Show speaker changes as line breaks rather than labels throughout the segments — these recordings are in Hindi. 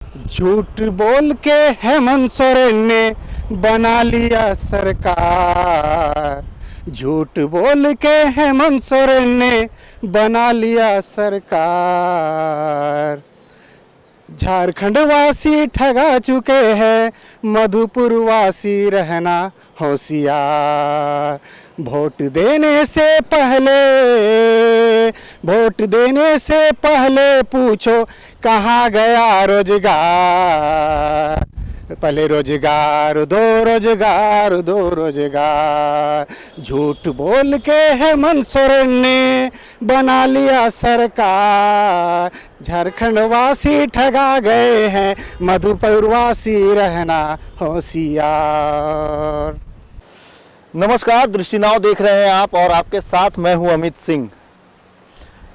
झूठ बोल के हेमंत सोरेन ने बना लिया सरकार। झूठ बोल के हेमंत सोरेन ने बना लिया सरकार। झारखंड वासी ठगा चुके हैं, मधुपुर वासी रहना होशियार। वोट देने से पहले पूछो कहाँ गया रोजगार। पहले रोजगार दो रोजगार। झूठ बोल के हेमंत सोरेन ने बना लिया सरकार। झारखंड वासी ठगा गए हैं, मधुपुर वासी रहना होशियार।
नमस्कार, दृष्टिनाव देख रहे हैं आप और आपके साथ मैं हूं अमित सिंह।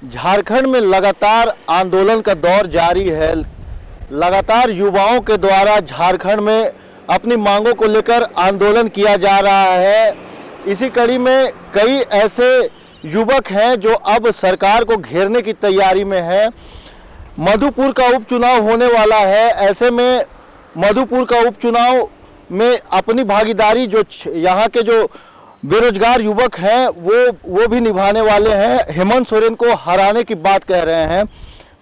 झारखंड में लगातार आंदोलन का दौर जारी है। लगातार युवाओं के द्वारा झारखंड में अपनी मांगों को लेकर आंदोलन किया जा रहा है। इसी कड़ी में कई ऐसे युवक हैं जो अब सरकार को घेरने की तैयारी में हैं। मधुपुर का उपचुनाव होने वाला है। ऐसे में मधुपुर का उपचुनाव में अपनी भागीदारी जो यहाँ के जो बेरोजगार युवक हैं वो भी निभाने वाले हैं। हेमंत सोरेन को हराने की बात कह रहे हैं।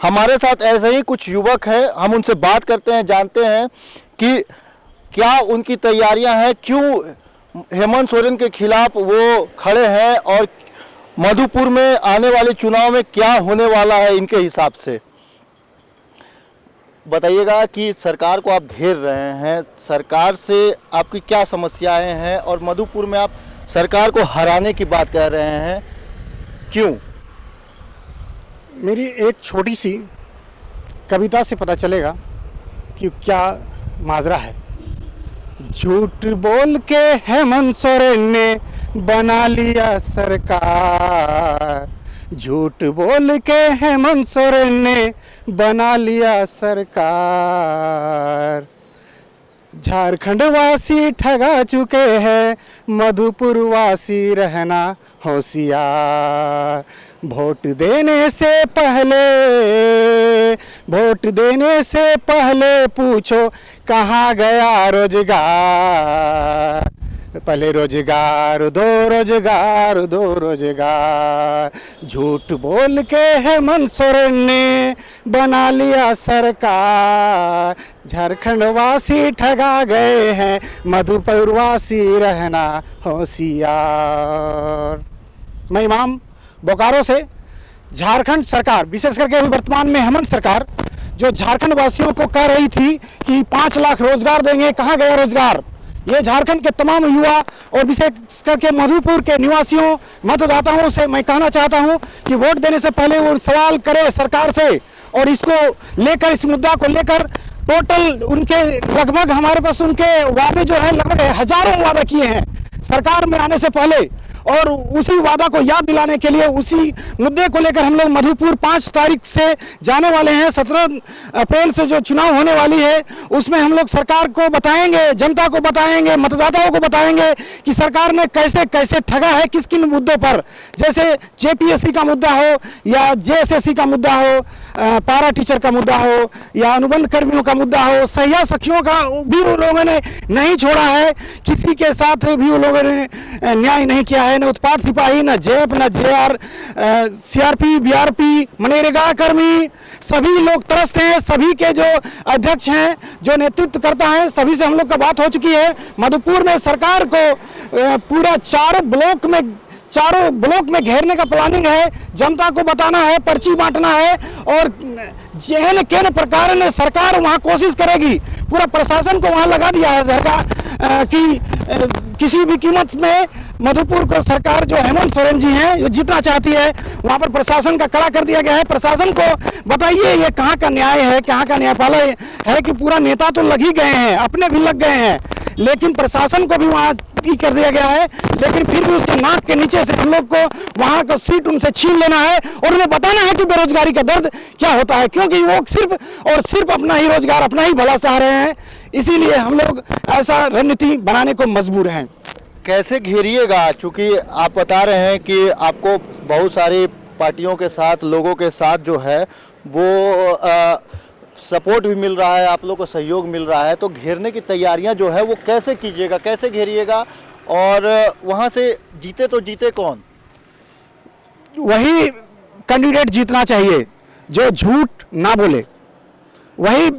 हमारे साथ ऐसे ही कुछ युवक हैं, हम उनसे बात करते हैं, जानते हैं कि क्या उनकी तैयारियां हैं, क्यों हेमंत सोरेन के खिलाफ वो खड़े हैं और मधुपुर में आने वाले चुनाव में क्या होने वाला है इनके हिसाब से। बताइएगा कि सरकार को आप घेर रहे हैं, सरकार से आपकी क्या समस्याएं हैं और मधुपुर में आप सरकार को हराने की बात कर रहे हैं, क्यों?
मेरी एक छोटी सी कविता से पता चलेगा कि क्या माजरा है। झूठ बोल के हेमंत सोरेन ने बना लिया सरकार। झूठ बोल के हेमंत सोरेन ने बना लिया सरकार। झारखंड वासी ठगा चुके हैं, मधुपुर वासी रहना होशियार। वोट देने से पहले पूछो कहाँ गया रोजगार। पहले रोजगार दो रोजगार। झूठ बोल के हेमंत सोरेन ने बना लिया सरकार। झारखंड वासी ठगा गए हैं, मधुपुर वासी रहना होशियार। मैं इमाम बोकारो से। झारखंड सरकार, विशेष करके अभी वर्तमान में हेमंत सरकार, जो झारखंड वासियों को कह रही थी कि 5 लाख रोजगार देंगे, कहाँ गया रोजगार। ये झारखंड के तमाम युवा और विशेष करके मधुपुर के निवासियों मतदाताओं से मैं कहना चाहता हूं कि वोट देने से पहले वो सवाल करें सरकार से, और इसको लेकर, इस मुद्दा को लेकर टोटल उनके लगभग हमारे पास उनके वादे जो है लगभग हजारों वादे किए हैं सरकार में आने से पहले, और उसी वादा को याद दिलाने के लिए उसी मुद्दे को लेकर हम लोग मधुपुर 5 तारीख से जाने वाले हैं। 17 अप्रैल से जो चुनाव होने वाली है उसमें हम लोग सरकार को बताएंगे, जनता को बताएंगे, मतदाताओं को बताएंगे कि सरकार ने कैसे कैसे ठगा है, किस किन मुद्दों पर। जैसे जेपीएससी का मुद्दा हो या जेएसएससी का मुद्दा हो, पारा टीचर का मुद्दा हो या अनुबंध कर्मियों का मुद्दा हो, सहिया सखियों का भी वो लोगों ने नहीं छोड़ा है। किसी के साथ भी वो लोगों ने न्याय नहीं किया है, न उत्पाद सिपाही, न जेप, न जेआर, सीआरपी, बीआरपी, मनरेगा कर्मी, सभी लोग तरसते हैं। सभी के जो अध्यक्ष हैं, जो नेतृत्व करता है, सभी से हम लोग का बात हो चुकी है। मधुपुर में सरकार को पूरा चारों ब्लॉक में घेरने का प्लानिंग है। जनता को बताना है, पर्ची बांटना है, और जेन केन प्रकार ने सरकार वहां कोशिश करेगी। पूरा प्रशासन को वहां लगा दिया है सरकार कि किसी भी कीमत में मधुपुर को सरकार, जो हेमंत सोरेन जी हैं, जो जीतना चाहती है, वहां पर प्रशासन का कड़ा कर दिया गया है। प्रशासन को बताइए ये कहाँ का न्याय है, कहाँ का न्यायपालय है कि पूरा नेता तो लग ही गए हैं, अपने भी लग गए हैं, लेकिन प्रशासन को भी वहाँ ही कर दिया गया है। लेकिन फिर भी उसके नाक के नीचे से हम लोग को वहाँ का सीट उनसे छीन लेना है और उन्हें बताना है कि बेरोजगारी का दर्द क्या होता है, क्योंकि वो सिर्फ और सिर्फ अपना ही रोजगार, अपना ही भला चाह रहे हैं। इसीलिए हम लोग ऐसा रणनीति बनाने को मजबूर हैं।
कैसे घेरिएगा? चूँकि आप बता रहे हैं कि आपको बहुत सारी पार्टियों के साथ, लोगों के साथ जो है वो सपोर्ट भी मिल रहा है, आप लोग को सहयोग मिल रहा है, तो घेरने की तैयारियां जो है वो कैसे कीजिएगा, कैसे घेरिएगा, और वहां से जीते तो जीते कौन?
वही कैंडिडेट जीतना चाहिए जो झूठ ना बोले, वही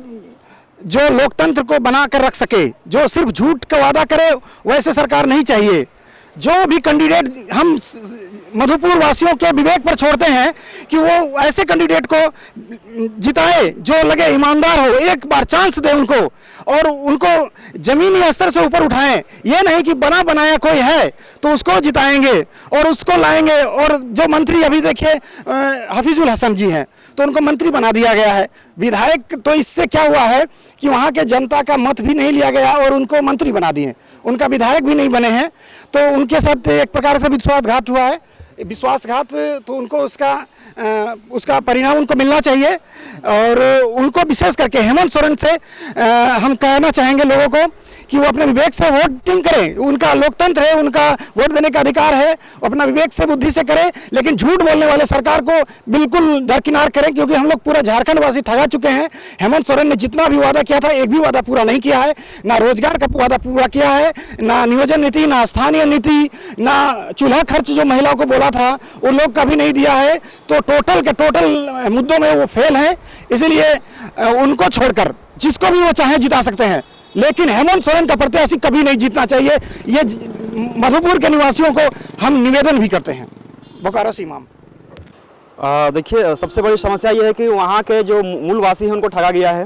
जो लोकतंत्र को बना कर रख सके। जो सिर्फ झूठ का वादा करे वैसे सरकार नहीं चाहिए। जो भी कैंडिडेट हम मधुपुर वासियों के विवेक पर छोड़ते हैं कि वो ऐसे कैंडिडेट को जिताए जो लगे ईमानदार हो, एक बार चांस दे उनको और उनको जमीनी स्तर से ऊपर उठाएं। ये नहीं कि बना बनाया कोई है तो उसको जिताएंगे और उसको लाएंगे। और जो मंत्री अभी देखिए हफीजुल हसन जी हैं तो उनको मंत्री बना दिया गया है, विधायक। तो इससे क्या हुआ है कि वहाँ के जनता का मत भी नहीं लिया गया और उनको मंत्री बना दिए, उनका विधायक भी नहीं बने हैं। तो उनके साथ एक प्रकार से विश्वासघात हुआ है, विश्वासघात। तो उनको उसका परिणाम उनको मिलना चाहिए। और उनको विशेष करके हेमंत सोरेन से हम कहना चाहेंगे लोगों को कि वो अपने विवेक से वोटिंग करें। उनका लोकतंत्र है, उनका वोट देने का अधिकार है, अपना विवेक से बुद्धि से करें। लेकिन झूठ बोलने वाले सरकार को बिल्कुल दरकिनार करें, क्योंकि हम लोग पूरा झारखंड वासी ठगा चुके हैं। हेमंत सोरेन ने जितना भी वादा किया था एक भी वादा पूरा नहीं किया है। ना रोजगार का वादा पूरा किया है, ना नियोजन नीति, ना स्थानीय नीति, ना चूल्हा खर्च जो महिलाओं को बोला था वो लोग का भी नहीं दिया है। तो टोटल के टोटल मुद्दों में वो फेल है। इसलिए उनको छोड़कर जिसको भी वो चाहे जिता सकते हैं, लेकिन हेमंत सोरेन का प्रत्याशी कभी नहीं जीतना चाहिए। ये मधुपुर के निवासियों को हम निवेदन भी करते हैं। बोकारो से इमाम।
देखिए, सबसे बड़ी समस्या ये है कि वहाँ के जो मूल वासी हैं उनको ठगा गया है,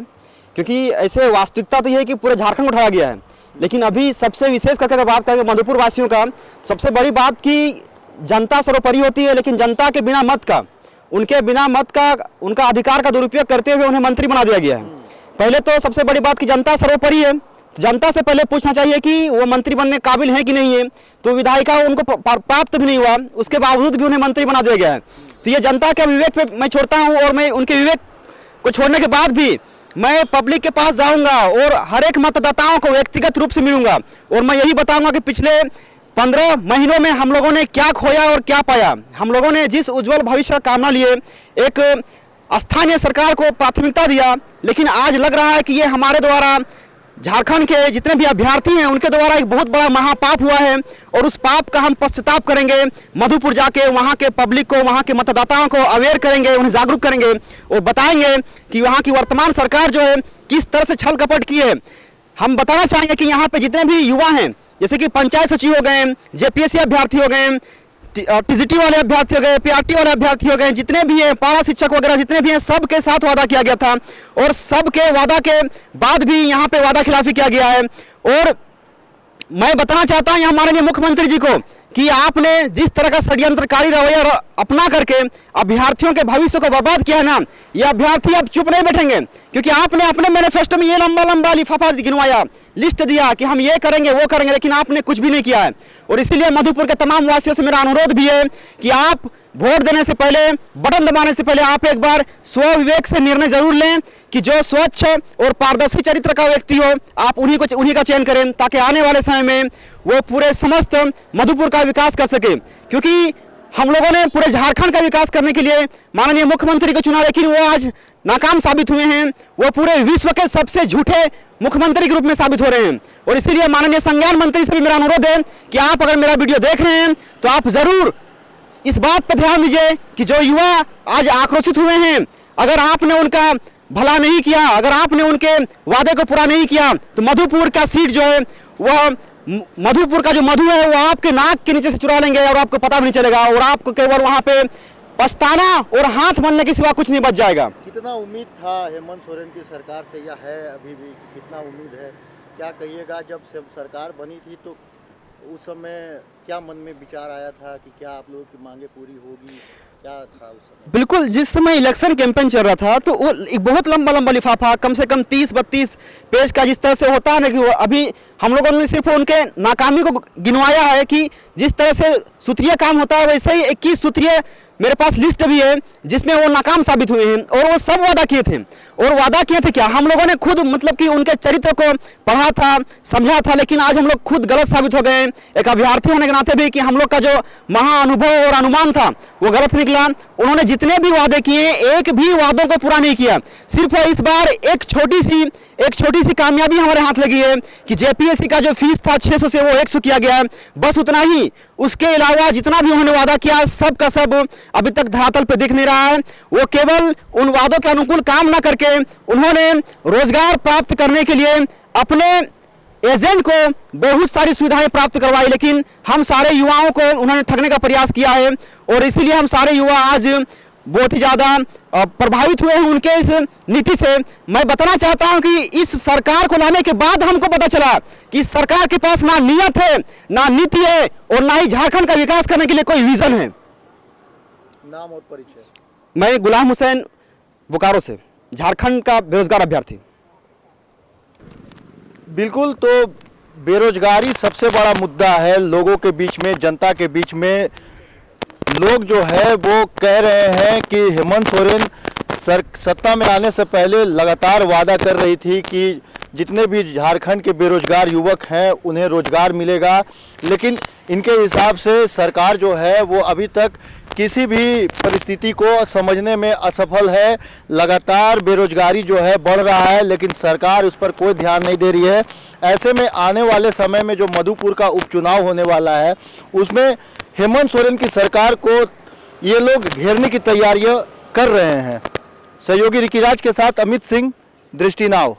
क्योंकि ऐसे वास्तविकता तो ये है कि पूरे झारखंड को ठगा गया है। लेकिन अभी सबसे विशेष करके अगर बात करें मधुपुर वासियों का, सबसे बड़ी बात कि जनता सर्वोपरि होती है, लेकिन जनता के बिना मत का, उनके बिना मत का, उनका अधिकार का दुरुपयोग करते हुए उन्हें मंत्री बना दिया गया है। पहले तो सबसे बड़ी बात कि जनता सर्वोपरि है, जनता से पहले पूछना चाहिए कि वो मंत्री बनने काबिल है कि नहीं है। तो विधायिका उनको प्राप्त भी नहीं हुआ, उसके बावजूद भी उन्हें मंत्री बना दिया गया है। तो ये जनता के विवेक पे मैं छोड़ता हूँ, और मैं उनके विवेक को छोड़ने के बाद भी मैं पब्लिक के पास जाऊंगा और हर एक मतदाताओं को व्यक्तिगत रूप से मिलूंगा और मैं यही बताऊंगा कि पिछले 15 महीनों में हम लोगों ने क्या खोया और क्या पाया। हम लोगों ने जिस उज्जवल भविष्य का कामना लिए एक स्थानीय सरकार को प्राथमिकता दिया, लेकिन आज लग रहा है कि ये हमारे द्वारा झारखंड के जितने भी अभ्यर्थी हैं उनके द्वारा एक बहुत बड़ा महापाप हुआ है। और उस पाप का हम पश्चाताप करेंगे। मधुपुर जाके वहाँ के पब्लिक को, वहाँ के मतदाताओं को अवेयर करेंगे, उन्हें जागरूक करेंगे और बताएंगे कि वहाँ की वर्तमान सरकार जो है किस तरह से छल कपट की है। हम बताना चाहेंगे कि यहाँ पे जितने भी युवा हैं, जैसे कि पंचायत सचिव हो गए, जेपीएससी अभ्यर्थी हो गए, टीजीटी वाले अभ्यर्थी हो गए, पीआरटी वाले अभ्यर्थी हो गए, जितने भी हैं, पारा शिक्षक वगैरह जितने भी हैं, सबके साथ वादा किया गया था और सबके वादा के बाद भी यहाँ पे वादा खिलाफी किया गया है। और मैं बताना चाहता हूँ यहाँ माननीय मुख्यमंत्री जी को कि आपने जिस तरह का षड्यंत्रकारी रवैया अपना करके अभ्यर्थियों के भविष्य को बर्बाद किया है ना, ये अभ्यर्थी अब चुप नहीं बैठेंगे, क्योंकि आपने अपने मैनिफेस्टो में ये लंबा लंबा लिफाफा गिनवाया, लिस्ट दिया कि हम ये करेंगे वो करेंगे, लेकिन आपने कुछ भी नहीं किया है। और इसीलिए मधुपुर के तमाम वासियों से मेरा अनुरोध भी है कि आप वोट देने से पहले, बटन दबाने से पहले आप एक बार स्व विवेक से निर्णय जरूर लें कि जो स्वच्छ और पारदर्शी चरित्र का व्यक्ति हो आप उन्हीं का चयन करें, ताकि आने वाले समय में वो पूरे समस्त मधुपुर का विकास कर सके। क्योंकि हम लोगों ने पूरे झारखंड का विकास करने के लिए माननीय मुख्यमंत्री को चुना, लेकिन वो आज नाकाम साबित हुए हैं। वो पूरे विश्व के सबसे झूठे मुख्यमंत्री के रूप में साबित हो रहे हैं। और इसीलिए माननीय संज्ञान मंत्री से भी मेरा अनुरोध है कि आप अगर मेरा वीडियो देख रहे हैं तो आप जरूर इस बात पर ध्यान दीजिए कि जो युवा आज आक्रोशित हुए हैं, अगर आपने उनका भला नहीं किया, अगर आपने उनके वादे को पूरा नहीं किया, तो मधुपुर का सीट जो है वह मधुपुर का जो मधु है वो आपके नाक के नीचे से चुरा लेंगे और आपको पता भी नहीं चलेगा और आपको केवल वहां पे पछताना और हाथ मलने के सिवा कुछ नहीं बच जाएगा।
कितना उम्मीद था हेमंत सोरेन की सरकार से, या है अभी भी, कितना उम्मीद है, क्या कहिएगा? जब सरकार बनी थी तो उस समय क्या मन में विचार आया था कि क्या आप लोगों की मांगे पूरी होगी, क्या था उस समय?
बिल्कुल, जिस समय इलेक्शन कैंपेन चल रहा था तो वो एक बहुत लंबा लिफाफा, कम से कम 30-32 पेज का जिस तरह से होता है ना, कि अभी हम लोगों ने सिर्फ उनके नाकामी को गिनवाया है कि जिस तरह से सूत्रीय काम होता है वैसे ही 21 सूत्रीय मेरे पास लिस्ट भी है जिसमें वो नाकाम साबित हुए हैं। और वो सब वादा किए थे, और वादा किए थे क्या, हम लोगों ने खुद मतलब कि उनके चरित्र को पढ़ा था, समझा था, लेकिन आज हम लोग खुद गलत साबित हो गए। एक अभ्यर्थी होने के नाते भी कि हम लोग का जो महाअनुभव और अनुमान था वो गलत निकला। उन्होंने जितने भी वादे किए एक भी वादों को पूरा नहीं किया। सिर्फ इस बार एक छोटी सी कामयाबी हमारे हाथ लगी है कि जेपीएससी का जो फीस था 600 से वो 100 किया गया है, बस उतना ही। उसके अलावा जितना भी उन्होंने वादा किया सब का सब अभी तक धरातल पर दिख नहीं रहा है। वो केवल उन वादों के अनुकूल काम ना करके उन्होंने रोजगार प्राप्त करने के लिए अपने एजेंट को बहुत सारी सुविधाएं प्राप्त करवाई, लेकिन हम सारे युवाओं को उन्होंने ठगने का प्रयास किया है। और इसीलिए हम सारे युवा आज बहुत ही ज़्यादा प्रभावित हुए हैं उनके इस नीति से। मैं बताना चाहता हूं कि इस सरकार को लाने के बाद हमको पता चला कि इस सरकार के पास ना नियत है, ना नीति है, और ना ही झारखंड का विकास करने के लिए कोई विजन है।
नाम और परिचय?
मैं गुलाम हुसैन, बोकारो से, झारखंड का बेरोजगार अभ्यर्थी।
बिल्कुल, तो बेरोजगारी सबसे बड़ा मुद्दा है लोगों के बीच में, जनता के बीच में। लोग जो है वो कह रहे हैं कि हेमंत सोरेन सत्ता में आने से पहले लगातार वादा कर रही थी कि जितने भी झारखंड के बेरोजगार युवक हैं उन्हें रोजगार मिलेगा, लेकिन इनके हिसाब से सरकार जो है वो अभी तक किसी भी परिस्थिति को समझने में असफल है। लगातार बेरोजगारी जो है बढ़ रहा है, लेकिन सरकार उस पर कोई ध्यान नहीं दे रही है। ऐसे में आने वाले समय में जो मधुपुर का उपचुनाव होने वाला है उसमें हेमंत सोरेन की सरकार को ये लोग घेरने की तैयारियां कर रहे हैं। सहयोगी ऋकिराज के साथ अमित सिंह, दृष्टि नाव।